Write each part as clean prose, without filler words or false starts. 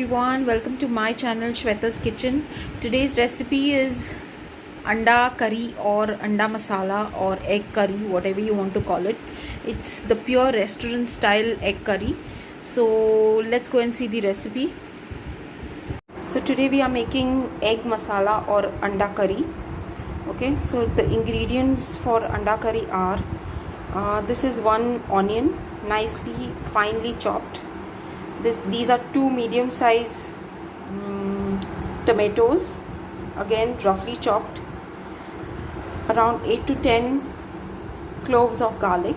everyone, welcome to my channel Shweta's Kitchen. Today's recipe is anda curry or anda masala or egg curry, whatever you want to call it. It's the pure restaurant style egg curry. So let's go and see the recipe. So today we are making egg masala or anda curry. Okay, so the ingredients for anda curry are this is one onion, nicely finely chopped. These are two medium size tomatoes, again roughly chopped, around 8 to 10 cloves of garlic,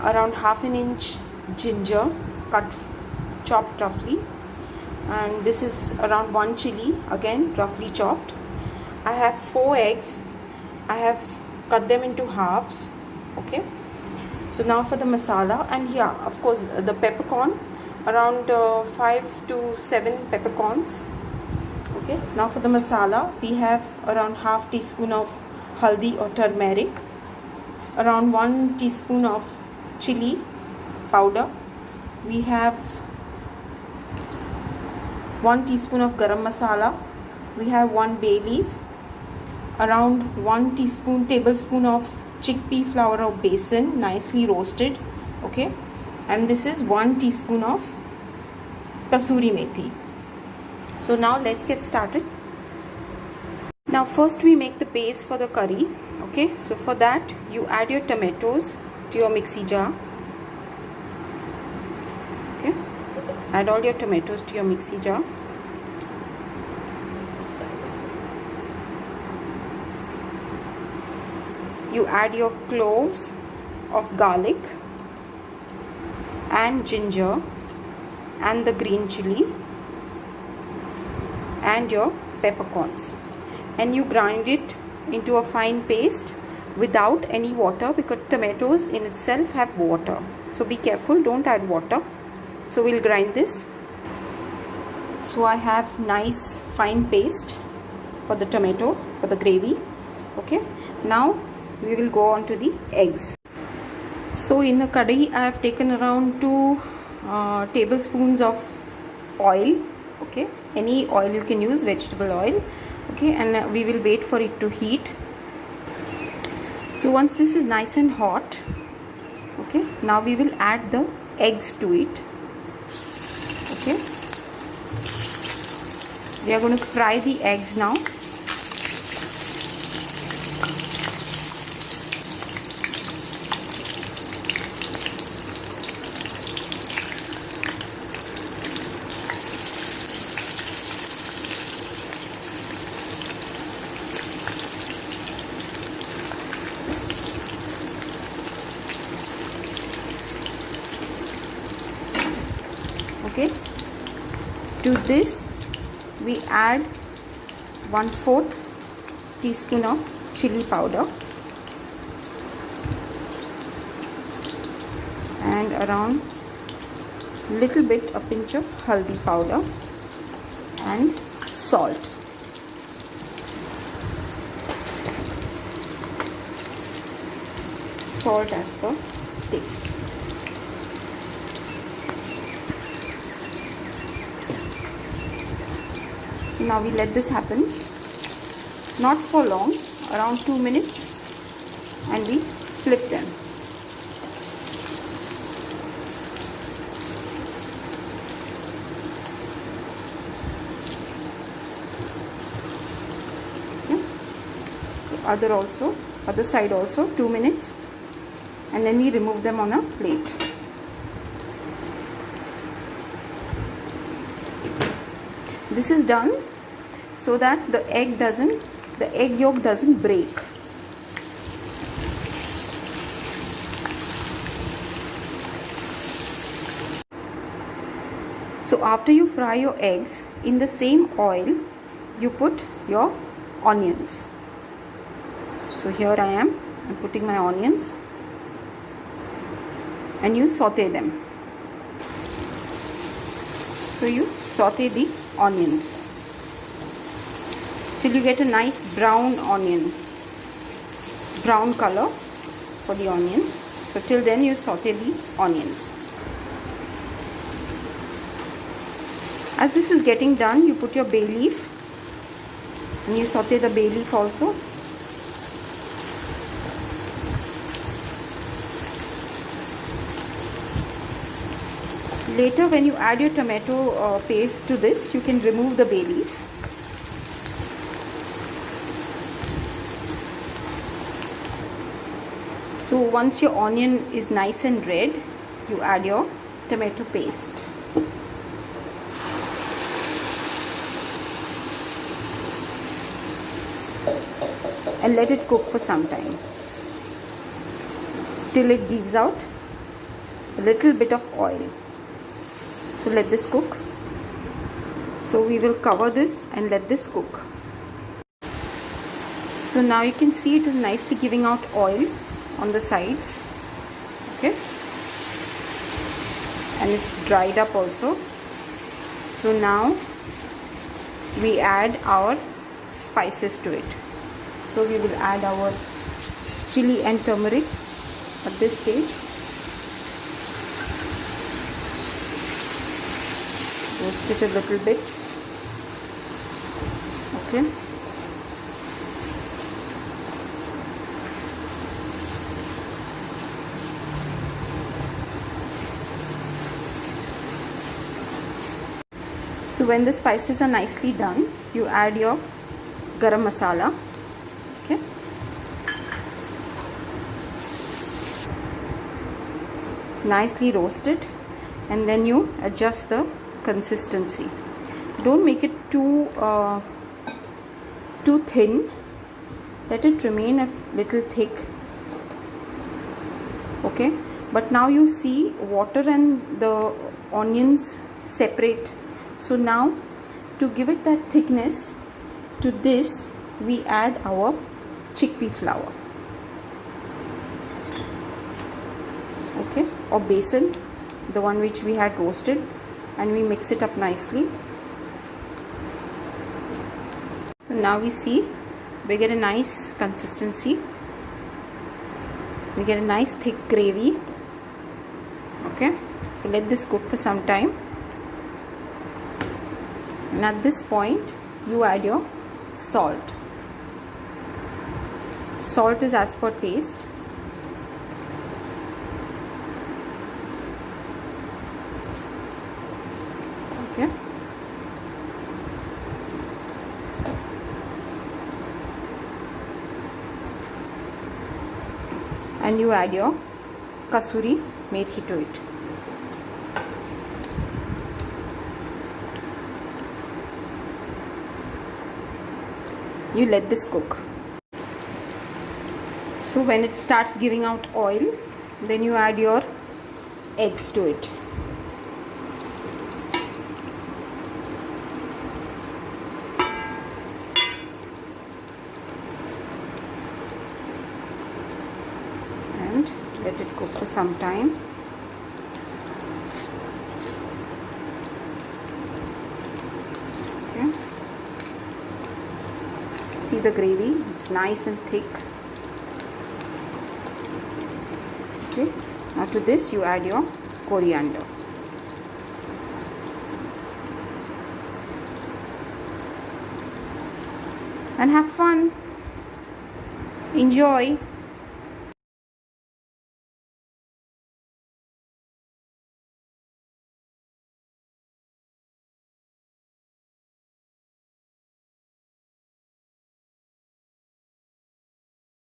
around half an inch ginger chopped roughly, and this is around one chili, again roughly chopped. I have 4 eggs. I have cut them into halves. Okay, so now for the masala, and yeah, of course the peppercorn, around 5 to 7 peppercorns. Okay, now for the masala, we have around half teaspoon of haldi or turmeric, around 1 teaspoon of chili powder, we have 1 teaspoon of garam masala, we have 1 bay leaf, around 1 tablespoon of chickpea flour or besan, nicely roasted. Okay, and this is 1 teaspoon of kasuri methi. So now let's get started. Now first we make the base for the curry. Okay, so for that you add your tomatoes to your mixie jar. Okay, add all your tomatoes to your mixie jar. You add your cloves of garlic and ginger and the green chili and your peppercorns, and you grind it into a fine paste without any water, because tomatoes in itself have water, so be careful, don't add water. So we'll grind this. So I have nice fine paste for the tomato, for the gravy. Okay, now we will go on to the eggs. So in the kadai I have taken around 2 tablespoons of oil. Okay, any oil you can use, vegetable oil. Okay, and we will wait for it to heat. So once this is nice and hot, okay, now we will add the eggs to it. Okay, we are going to fry the eggs now. Okay, to this we add 1/4 teaspoon of chili powder and around little bit a pinch of haldi powder and salt. Salt as per taste. Now we let this happen, not for long, around 2 minutes, and we flip them. Okay. So other side also 2 minutes, and then we remove them on a plate. This is done so that the egg yolk doesn't break. So after you fry your eggs, in the same oil you put your onions. So here I'm putting my onions, and you saute them. So you saute the onions till you get a nice brown color for the onion. So till then you saute the onions. As this is getting done, you put your bay leaf and you saute the bay leaf also. Later when you add your tomato paste to this, you can remove the bay leaf. So once your onion is nice and red, you add your tomato paste. And let it cook for some time till it gives out a little bit of oil. So let this cook. So we will cover this and let this cook. So now you can see it is nicely giving out oil on the sides. Okay, and it's dried up also. So now we add our spices to it. So we will add our chili and turmeric at this stage. Roast it a little bit. Okay. So when the spices are nicely done, you add your garam masala. Okay. Nicely roast it, and then you adjust the consistency. Don't make it too thin. Let it remain a little thick. Okay, but now you see water and the onions separate. So now to give it that thickness, to this we add our chickpea flour. Okay, or besan, the one which we had roasted, and we mix it up nicely. So now we see we get a nice consistency. We get a nice thick gravy. Okay, so let this cook for some time, and at this point you add your salt. Salt is as per taste. Okay, and you add your kasuri methi to it. You let this cook. So when it starts giving out oil, then you add your eggs to it. And let it cook for some time. Okay. See the gravy, it's nice and thick. Okay, now to this you add your coriander. And have fun. Enjoy.